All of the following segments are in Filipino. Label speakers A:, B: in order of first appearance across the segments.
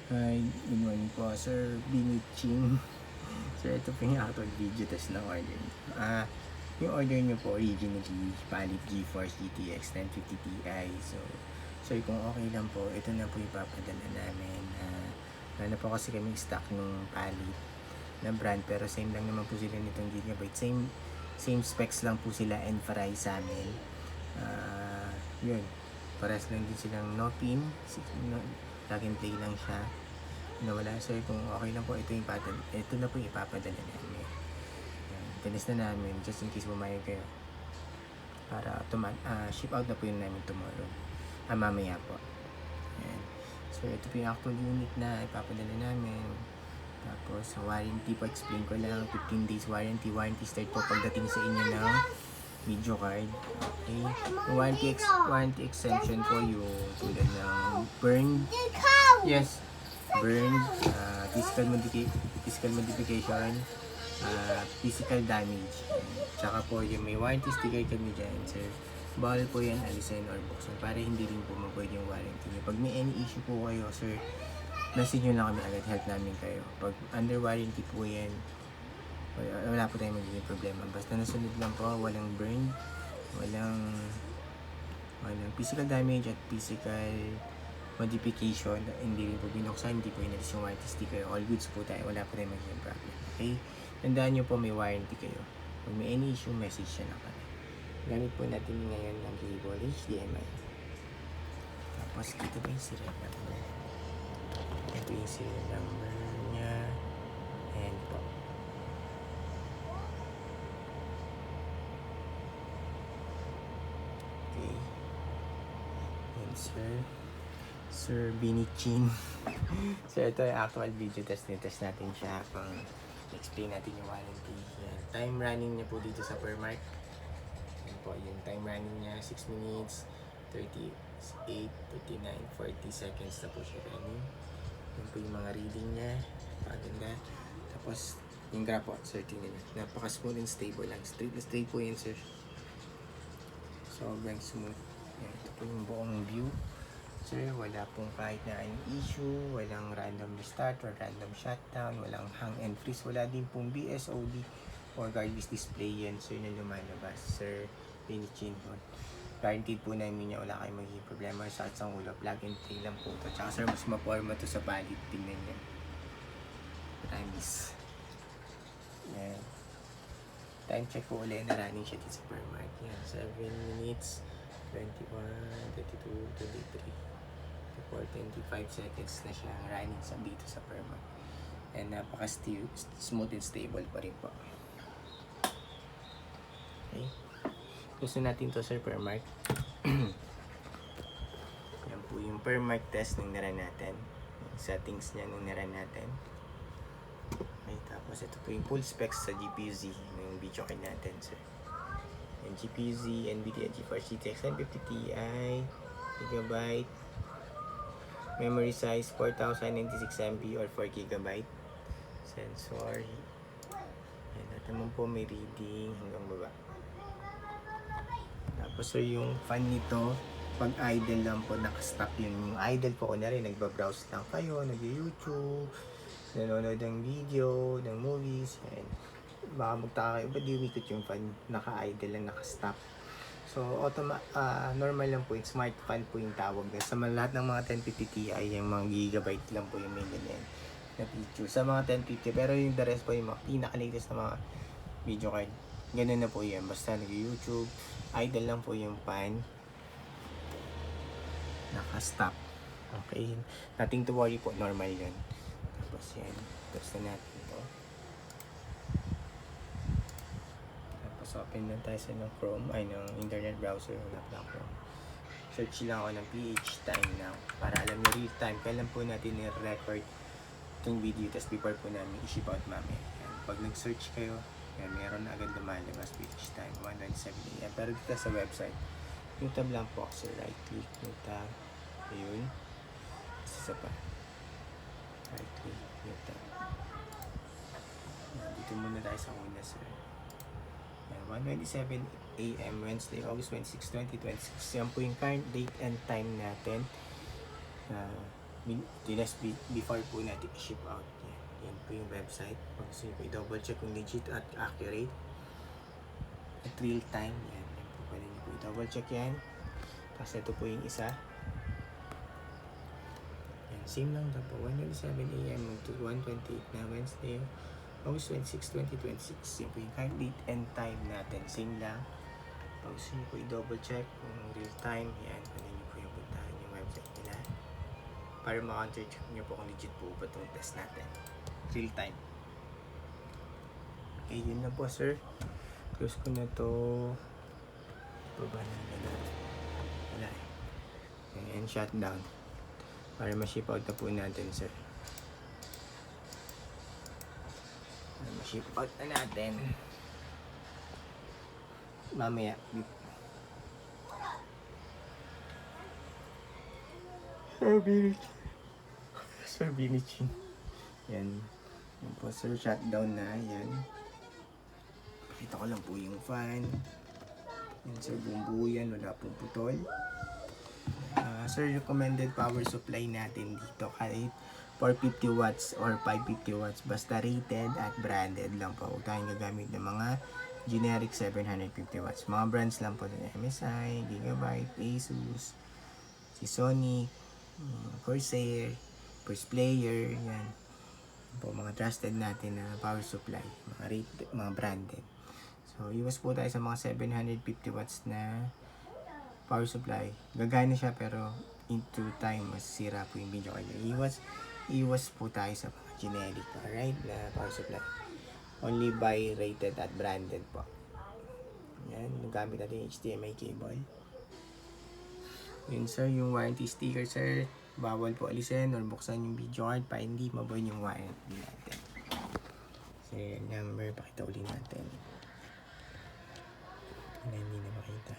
A: Hi, good morning po, Sir Biniching. Sir, ito po yung actual video test na order niyo. Yung order niyo po originally, Palit GeForce GTX 1050 Ti. So, sir, kung okay lang po, ito na po ipapadala namin. Wala na po kasi kami stock nung Palit na brand, pero same lang naman po sila nitong Gigabyte. Same specs lang po sila and fry sa amin. Yun. Pares lang din silang no pin. Plug and play lang siya. Nawala, sir, kung okay lang po, ito na po yung ipapadala namin. Tinis na namin just in case bumayag kayo para ship out na po yun namin tomorrow. Mamaya po. Ayan. So ito po yung actual unit na ipapadala namin. Tapos warranty po, explain ko lang, 15 days warranty start po pagdating sa inyo ng video card. Okay. Yung warranty exemption po yung tulad ng burn, yes, burn, physical modification, physical damage. Tsaka po yung may warranty sticker kami dyan, sir. Bawal po yan alisin or buksan para hindi rin po mag-void yung warranty nyo. Pag may any issue po kayo, sir, message nyo lang kami agad, help namin kayo. Pag under warranty po yan, wala po tayong magiging problema. Basta nasunod lang po, walang burn, walang physical damage at physical modification, hindi rin po binuksan, hindi po inalis yung warranty sticker, all goods po tayo, wala po tayong magiging problem. Okay? Tandaan nyo po, may warranty kayo. Kung may any issue, message siya lang kami. Gamit po natin ngayon ng cable HDMI. Tapos dito po yung serial number. Ito yung serial number niya. Ayan po. Okay. Ayan, Sir Binichin. So ito yung actual video test. Test natin siya kung explain natin yung warranty. Yan. Time running niya po dito sa Permark. Yan po, yung time running niya 6 minutes 38, 39, 40 seconds na po siya running. Yan po yung mga reading niya. Paganda. Tapos yung graph po, sir, tingnan niyo. Napaka smooth and stable lang. Straight na straight po yan, sir. Sobrang smooth. Yan, ito po yung buong view. Sir, wala pong kahit na yung issue, walang random restart or random shutdown, walang hang and freeze, wala din pong BSOD or garbage display yan, sir, na lumalabas. Sir, Pinichin po. Guaranteed po namin niya, wala kayong magiging problema sa atsang ulo. Plug and play lang po ito. Tsaka sir, mas maporma to sa Palit. Tingnan niya. Promise. Yan. Time check po ulit na running siya dito sa Permark. Yan, 7 minutes, 21, 32, 23. For 25 seconds na siya running dito sa Permark. And smooth and stable pa rin po. Okay. Gusto natin to, sir, Permark. Yan po yung Permark test nung naran natin. Yung settings niya nung naran natin. Okay, tapos ito po yung full specs sa GPU-Z yung video card natin, sir. Yung GPU-Z, NVIDIA GeForce GTX 1050 Ti, gigabyte, memory size 4096 MB or 4 GB. Sensor. Ayan, at naman po may reading hanggang baba. Tapos sir, yung fan nito, pag idle lang po, nakastop yun. Yung idle po, kunwari, nagbabrowse lang kayo, nag-YouTube, nanonood ng video, ng movies, ayan. Baka magtaka kayo, ba't di umikot yung fan? Naka-idle lang, nakastop. So, normal lang po, yung smart fan po yung tawag. Sa lahat ng mga 1050 Ti, yung mga gigabyte lang po yung may ganyan na feature. Sa mga 1050, pero yung the rest po, yung mga pinaka-latest na mga video card, ganun na po yan. Basta nag-YouTube, idle lang po yung fan, naka-stop. Okay, nothing to worry po, normal yun. Tapos yan, test na natin ito. Tapos open lang tayo sa ng Chrome, ng internet browser, wala pa Chrome. Search lang ako ng PH time now para alam nyo real time kailan po natin i-record itong video test before po namin i-ship out mamaya. Pag nag-search kayo, yan, meron na agad lumalabas PH time 1:27 AM. Pero dito sa website, yung tab lang po, sir, right click yung tab, ayun, isa pa, right click yung tab. Yan, dito muna tayo sa una, sir. 1:27 AM, Wednesday, August 26, 2026. Yan po yung current date and time natin. before po natin i-ship out. Yan po yung website. Pag gusto nyo po i-double check kung legit at accurate at real time. Yan po pwede nyo po i-double check yan. Tapos ito po yung isa. Yan, same lang daw po. 1:27 AM to 1:28 na Wednesday, August 26, 2026. Yan po yung current date and time natin. Same lang. Pag gusto nyo po i-double check kung real time, yan, pwede nyo po yung puntahan yung website nila para ma-counter-check nyo po kung legit po ba itong test natin. Real time. Okay, yun na po sir. Close ko na to. Baba na gano'n. Wala eh. Okay, and shutdown. Para ma-ship out na po natin sir. Para ma-ship out na natin. Mamaya. Sir Biniching. Yan. Yan po sir, shutdown na. Yan. Pakita ko lang po yung fan. Yan sir, buong buo yan. Wala pong putol. Sir, recommended power supply natin dito kahit 450 watts or 550 watts. Basta rated at branded lang po. Huwag tayong gagamit ng mga generic 750 watts. Mga brands lang po din. MSI, Gigabyte, Asus, si Sony, Corsair, First Player, yan po mga trusted natin na power supply, mga rated, mga branded. So iwas po tayo sa mga 750 watts na power supply. Gagana siya pero into time masisira po yung video kanya. Iwas po tayo sa mga generic, alright, na power supply. Only buy rated at branded po. Yan, nagamit natin yung HDMI cable. Yun sir, yung warranty sticker sir, bawal po alisin or buksan yung video card para hindi maboy yung warranty natin. Serial number, pakita ulit natin. Hindi na makita.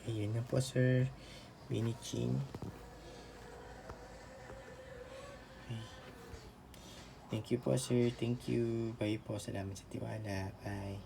A: Ayun na po sir, Biniching. Okay. Thank you po sir, thank you. Bye po, salamat sa tiwala. Bye.